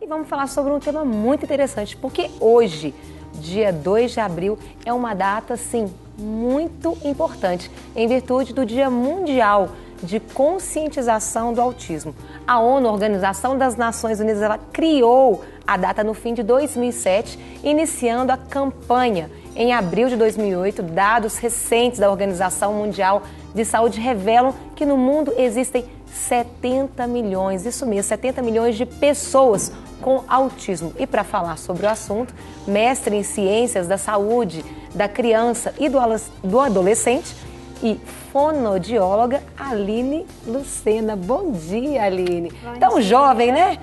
vamos falar sobre um tema muito interessante, porque hoje, dia 2 de abril, é uma data, sim, muito importante, em virtude do Dia Mundial de Conscientização do Autismo. A ONU, a Organização das Nações Unidas, ela criou a data no fim de 2007, iniciando a campanha. Em abril de 2008, dados recentes da Organização Mundial de Saúde revelam que no mundo existem 70 milhões, isso mesmo, 70 milhões de pessoas com autismo. E para falar sobre o assunto, mestre em Ciências da Saúde da Criança e do Adolescente e fonoaudióloga Aline Lucena. Bom dia, Aline. Tão jovem, né?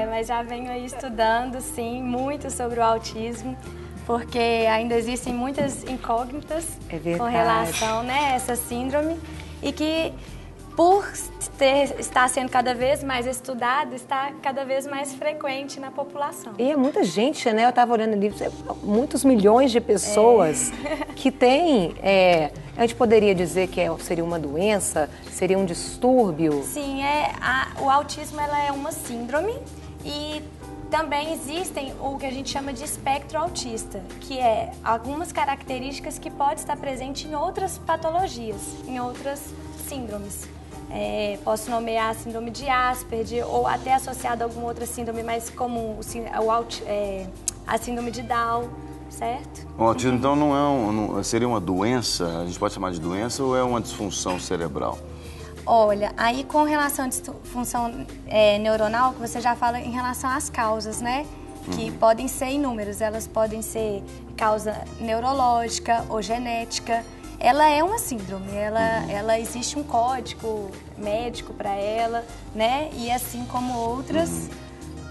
Mas já venho aí estudando, sim, muito sobre o autismo, porque ainda existem muitas incógnitas com relação, né, a essa síndrome, e que por estar sendo cada vez mais estudado, está cada vez mais frequente na população. E é muita gente, né? Eu estava olhando ali, muitos milhões de pessoas que têm, a gente poderia dizer que seria uma doença, seria um distúrbio? Sim, o autismo ela é uma síndrome e também existem o que a gente chama de espectro autista, que é algumas características que podem estar presentes em outras patologias, em outras síndromes. Posso nomear a síndrome de Asperger ou até associada a alguma outra síndrome mais comum, a síndrome de Down, certo? O autismo, então, não seria uma doença, a gente pode chamar de doença, ou é uma disfunção cerebral? Olha, aí com relação à disfunção neuronal, que você já fala em relação às causas, né? Que podem ser inúmeras, elas podem ser causa neurológica ou genética. Ela é uma síndrome, ela existe um código médico para ela, né? E assim como outras,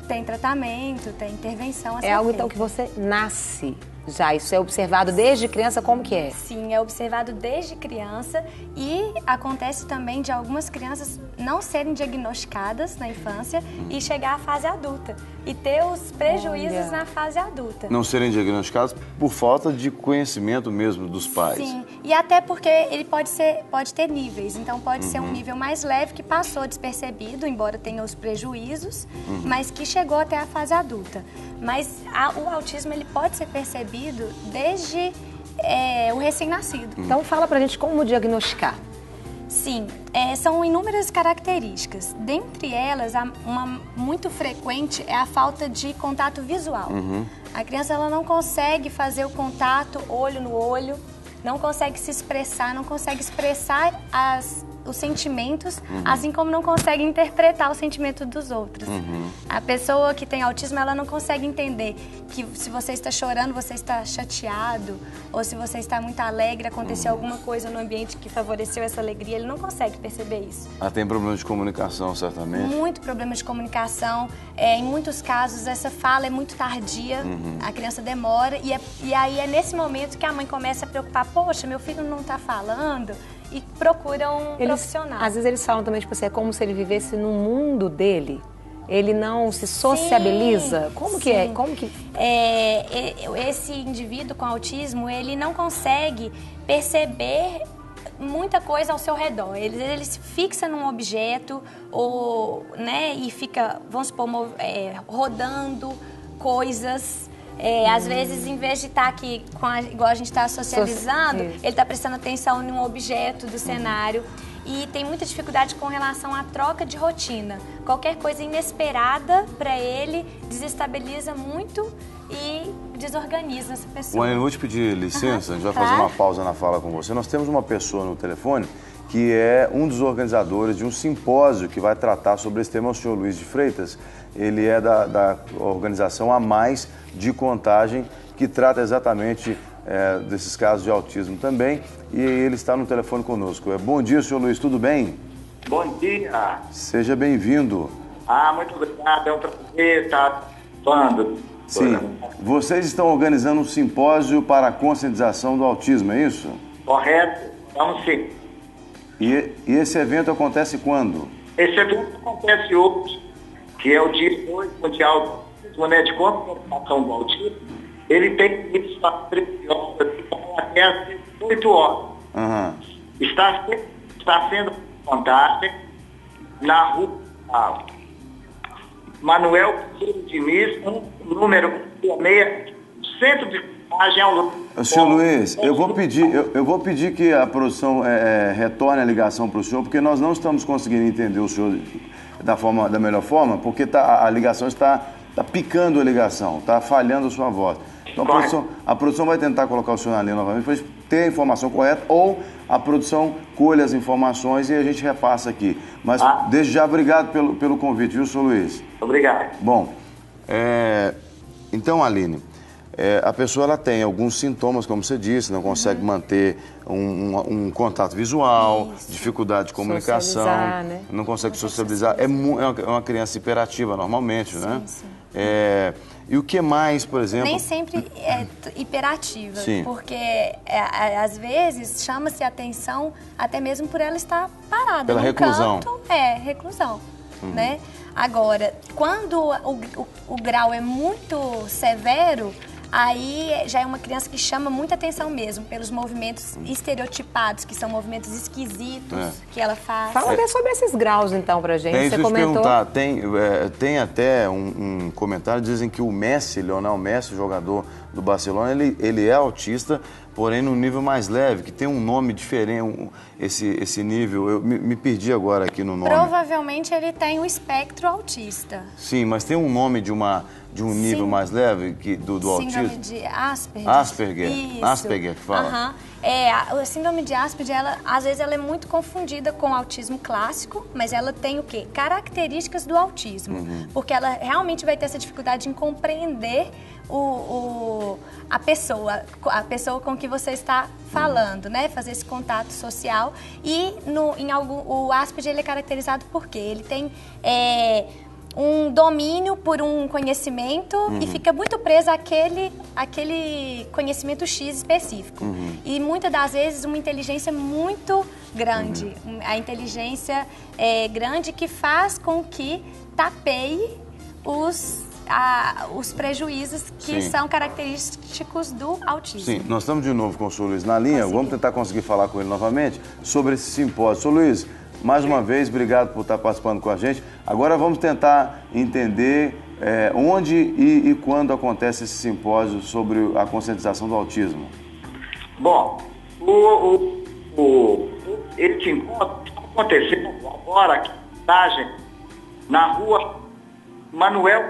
tem tratamento, tem intervenção. É algo então que você nasce já, isso é observado desde criança, como que é? Sim, é observado desde criança e acontece também de algumas crianças não serem diagnosticadas na infância e chegar à fase adulta e ter os prejuízos na fase adulta. Não serem diagnosticados por falta de conhecimento mesmo dos pais. Sim, e até porque ele pode ter níveis, então pode ser um nível mais leve que passou despercebido, embora tenha os prejuízos, mas que chegou até a fase adulta. Mas o autismo ele pode ser percebido desde o recém-nascido. Então fala pra gente como diagnosticar. Sim, são inúmeras características. Dentre elas, uma muito frequente é a falta de contato visual. A criança ela não consegue fazer o contato olho no olho, não consegue se expressar, não consegue expressar os sentimentos, assim como não consegue interpretar o sentimento dos outros. A pessoa que tem autismo, ela não consegue entender que se você está chorando, você está chateado, ou se você está muito alegre, aconteceu alguma coisa no ambiente que favoreceu essa alegria, ele não consegue perceber isso. Tem problema de comunicação, certamente? Muito problema de comunicação. Em muitos casos, essa fala é muito tardia, a criança demora, e aí é nesse momento que a mãe começa a preocupar, poxa, meu filho não está falando, e procura um profissional. Às vezes eles falam também, tipo assim, é como se ele vivesse no mundo dele. Ele não se sociabiliza. Como que é? Como que... Esse indivíduo com autismo, ele não consegue perceber muita coisa ao seu redor. Ele se fixa num objeto e fica, vamos supor, rodando coisas. Às vezes, em vez de estar aqui, igual a gente está socializando, ele está prestando atenção em um objeto do cenário e tem muita dificuldade com relação à troca de rotina. Qualquer coisa inesperada para ele desestabiliza muito e desorganiza essa pessoa. Eu vou te pedir licença, a gente vai fazer uma pausa na fala com você. Nós temos uma pessoa no telefone que é um dos organizadores de um simpósio que vai tratar sobre esse tema, o senhor Luiz de Freitas. Ele é da organização A Mais de Contagem, que trata exatamente desses casos de autismo também, e ele está no telefone conosco. Bom dia, senhor Luiz, tudo bem? Bom dia. Seja bem-vindo. Muito obrigado, é um prazer estar falando. Sim, vocês estão organizando um simpósio para a conscientização do autismo, é isso? Correto, vamos sim. E esse evento acontece quando? Esse evento acontece hoje, que é o Dia 2 Mundial do Autismo, de Conscientização do Autismo. Ele tem início às 13 horas até às 18 horas. Está sendo contagem na rua. Manuel Diniz, número 66, centro de Contagem ao Luiz. Senhor Luiz, eu vou pedir que a produção retorne a ligação para o senhor, porque nós não estamos conseguindo entender o senhor da melhor forma, porque a ligação está picando a ligação, está falhando a sua voz. Então a produção vai tentar colocar o senhor na linha novamente para a gente ter a informação correta, ou a produção colhe as informações e a gente repassa aqui. Mas desde já, obrigado pelo convite, viu, senhor Luiz? Obrigado. Bom, então, Aline, a pessoa ela tem alguns sintomas, como você disse, não consegue manter um contato visual, dificuldade de comunicação, né? não consegue socializar. É uma criança hiperativa normalmente, né? Sim. E o que mais, por exemplo... Nem sempre é hiperativa, Sim. porque às vezes chama-se a atenção até mesmo por ela estar parada pela num reclusão. canto. Reclusão, né? Agora, quando o grau é muito severo, aí já é uma criança que chama muita atenção mesmo, pelos movimentos estereotipados, que são movimentos esquisitos que ela faz. Fala até sobre esses graus, então, pra gente. Você comentou. Perguntar, tem até um comentário, dizem que o Messi, Lionel Messi, jogador do Barcelona, ele é autista, porém num nível mais leve, que tem um nome diferente, esse nível. Eu me perdi agora aqui no nome. Provavelmente ele tem o espectro autista. Sim, mas tem um nome de um nível mais leve do autismo? Síndrome de Asperger. Asperger. Isso. Asperger que fala. A síndrome de Asperger, às vezes ela é muito confundida com o autismo clássico, mas ela tem o quê? Características do autismo. Porque ela realmente vai ter essa dificuldade em compreender a pessoa com que você está falando, né? Fazer esse contato social. E o Asperger ele é caracterizado por quê? Ele tem um domínio por um conhecimento e fica muito preso àquele conhecimento X específico. E muitas das vezes uma inteligência muito grande. A inteligência grande que faz com que tapeie os prejuízos que são característicos do autismo. Sim, nós estamos de novo com o senhor Luiz na linha. Vamos tentar conseguir falar com ele novamente sobre esse simpósio. Senhor Luiz, mais uma vez, obrigado por estar participando com a gente. Agora vamos tentar entender onde e quando acontece esse simpósio sobre a conscientização do autismo. Bom, esse simpósio está acontecendo agora aqui na rua Manuel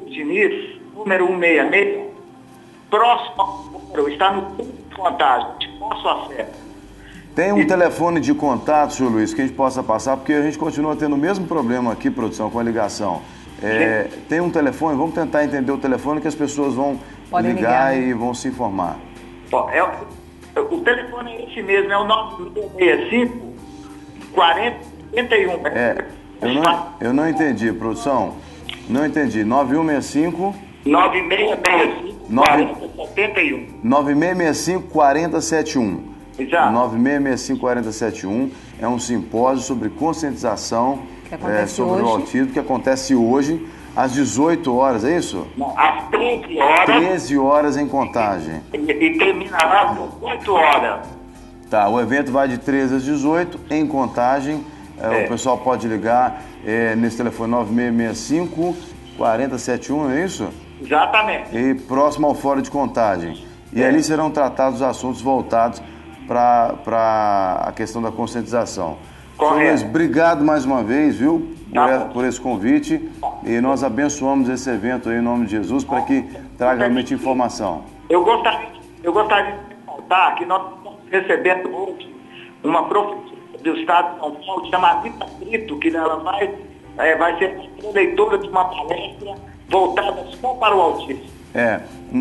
Diniz, número 166, próximo ao está no ponto de Contagem, de fácil acesso. Tem um telefone de contato, senhor Luiz, que a gente possa passar, porque a gente continua tendo o mesmo problema aqui, produção, com a ligação. Tem um telefone, vamos tentar entender o telefone que as pessoas vão ligar e vão se informar. O telefone é esse mesmo, é o 965 4071. Eu não entendi, produção. Não entendi. 9165... 9665 4071. 9665 4071. Exato. 9665-4071 é um simpósio sobre conscientização sobre o autismo, que acontece hoje às 18 horas, é isso? Não, às 13 horas. 13 horas em Contagem. E terminará às 8 horas. Tá, o evento vai de 13 às 18 em Contagem. O pessoal pode ligar nesse telefone 9665-4071, não é isso? Exatamente. E próximo ao Fórum de Contagem. E ali serão tratados os assuntos voltados para a questão da conscientização. Correto. Obrigado mais uma vez, viu, por esse convite. E nós abençoamos esse evento aí em nome de Jesus para que traga realmente informação. Eu gostaria de ressaltar que nós estamos recebendo hoje uma professora do Estado de São Paulo, chamada Rita Brito, que ela vai ser leitora de uma palestra voltada só para o autismo.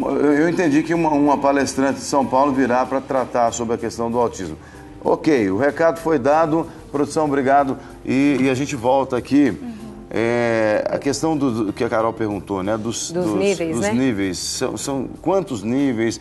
Eu entendi que uma palestrante de São Paulo virá para tratar sobre a questão do autismo. Ok, o recado foi dado, produção, obrigado, e a gente volta aqui. A questão do que a Carol perguntou, né? Dos níveis, né? Níveis. São quantos níveis?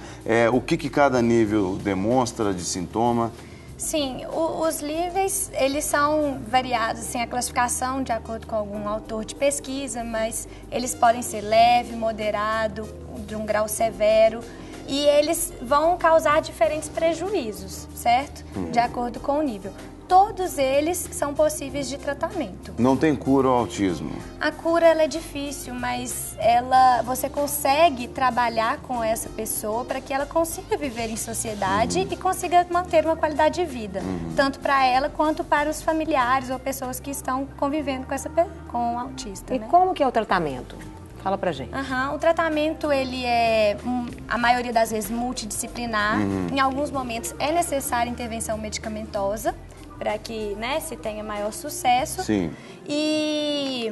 O que cada nível demonstra de sintoma? Sim, os níveis, eles são variados, assim, a classificação de acordo com algum autor de pesquisa, mas eles podem ser leve, moderado, de um grau severo, e eles vão causar diferentes prejuízos, certo? De acordo com o nível. todos eles são possíveis de tratamento. Não tem cura ao autismo? A cura ela é difícil, mas você consegue trabalhar com essa pessoa para que ela consiga viver em sociedade e consiga manter uma qualidade de vida, tanto para ela quanto para os familiares ou pessoas que estão convivendo com o autista. E né? como que é o tratamento? Fala pra gente. O tratamento, ele é, a maioria das vezes, multidisciplinar. Em alguns momentos é necessária intervenção medicamentosa para que, né, se tenha maior sucesso. Sim. E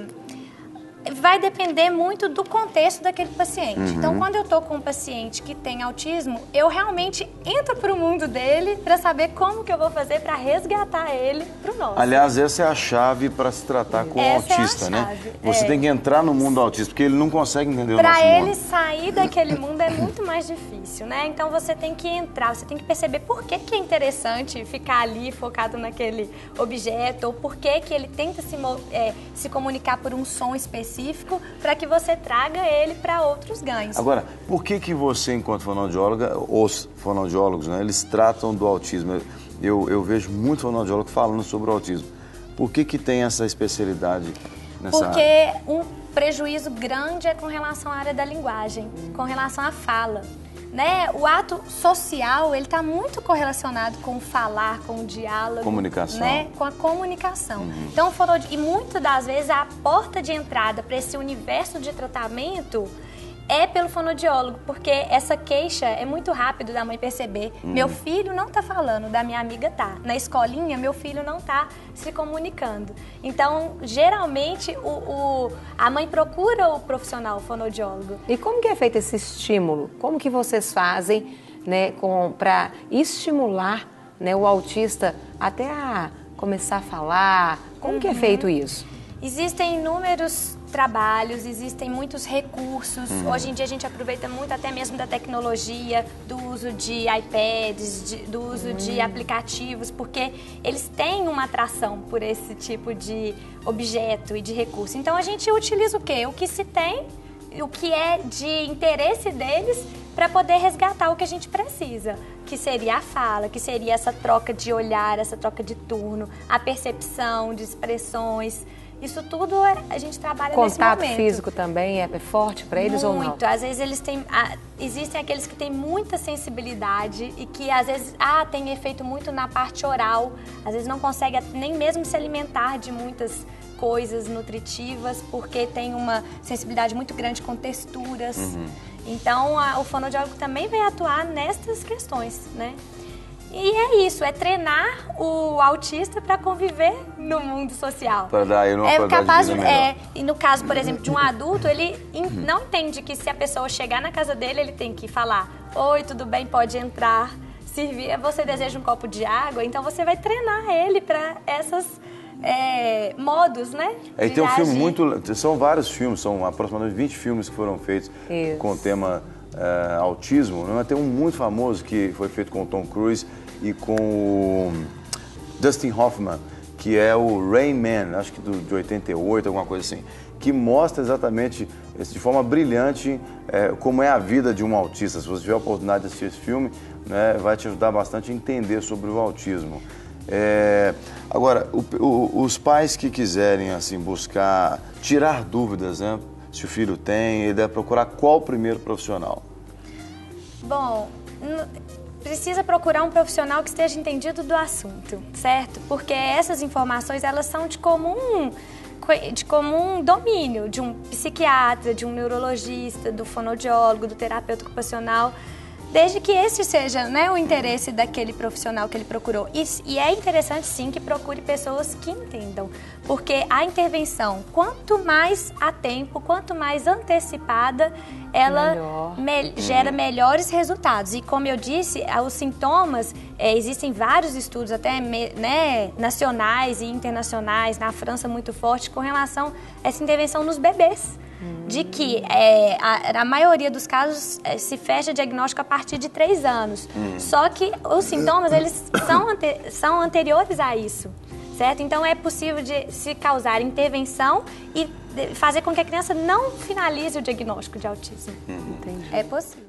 vai depender muito do contexto daquele paciente. Então, quando eu estou com um paciente que tem autismo, eu realmente entro para o mundo dele para saber como que eu vou fazer para resgatar ele para o nosso. Aliás, essa é a chave para se tratar com o autista, né? Você tem que entrar no mundo do autista, porque ele não consegue entender o nosso mundo. Para ele sair daquele mundo é muito mais difícil, né? Então, você tem que entrar, você tem que perceber por que é interessante ficar ali focado naquele objeto, ou por que ele tenta se comunicar por um som específico, para que você traga ele para outros ganhos. Agora, por que você, enquanto fonoaudióloga, os fonoaudiólogos, né, eles tratam do autismo? Eu vejo muito fonoaudiólogo falando sobre o autismo. Por que tem essa especialidade nessa área? Porque um prejuízo grande é com relação à área da linguagem, com relação à fala. Né? O ato social, ele está muito correlacionado com o falar, com o diálogo. Comunicação. Né? Com a comunicação. Então, e muitas das vezes a porta de entrada para esse universo de tratamento é pelo fonoaudiólogo, porque essa queixa é muito rápido da mãe perceber. Meu filho não está falando, da minha amiga tá. Na escolinha, meu filho não está se comunicando. Então, geralmente, a mãe procura o profissional fonoaudiólogo. E como que é feito esse estímulo? Como que vocês fazem, né, para estimular, né, o autista até a começar a falar? Como que é feito isso? Existem inúmeros trabalhos, existem muitos recursos. Hoje em dia a gente aproveita muito até mesmo da tecnologia, do uso de iPads, do uso de aplicativos, porque eles têm uma atração por esse tipo de objeto e de recurso. Então a gente utiliza o quê? O que se tem, o que é de interesse deles, para poder resgatar o que a gente precisa, que seria a fala, que seria essa troca de olhar, essa troca de turno, a percepção de expressões. Isso tudo a gente trabalha nesse momento. Contato físico também é forte para eles ou não? Muito. Às vezes eles têm... Existem aqueles que têm muita sensibilidade e que às vezes tem efeito muito na parte oral. Às vezes não consegue nem mesmo se alimentar de muitas coisas nutritivas porque tem uma sensibilidade muito grande com texturas. Então o fonoaudiólogo também vai atuar nestas questões, né? E é isso, é treinar o autista para conviver no mundo social. Para dar uma qualidade de vida melhor. E no caso, por exemplo, de um adulto, ele não entende que se a pessoa chegar na casa dele, ele tem que falar: oi, tudo bem, pode entrar, servir, você deseja um copo de água? Então você vai treinar ele para essas modos, né? E tem um filme são vários filmes, são aproximadamente 20 filmes que foram feitos com o tema autismo, né? Tem um muito famoso que foi feito com o Tom Cruise e com o Dustin Hoffman, que é o Rain Man, acho que de 88, alguma coisa assim, que mostra exatamente, de forma brilhante, como é a vida de um autista. Se você tiver a oportunidade de assistir esse filme, né, vai te ajudar bastante a entender sobre o autismo. Agora, os pais que quiserem assim, buscar, tirar dúvidas, né, se o filho tem, ele deve procurar qual primeiro profissional? Bom, precisa procurar um profissional que esteja entendido do assunto, certo? Porque essas informações, elas são de comum domínio de um psiquiatra, de um neurologista, do fonoaudiólogo, do terapeuta ocupacional, desde que esse seja, né, o interesse daquele profissional que ele procurou. E é interessante, sim, que procure pessoas que entendam, porque a intervenção, quanto mais a tempo, quanto mais antecipada, ela gera melhores resultados. E como eu disse, os sintomas, existem vários estudos, até né, nacionais e internacionais, na França muito forte, com relação a essa intervenção nos bebês. De que a maioria dos casos se fecha diagnóstico a partir de 3 anos. Só que os sintomas, eles são anteriores a isso, certo? Então é possível de se causar intervenção e fazer com que a criança não finalize o diagnóstico de autismo. Entendi. É possível.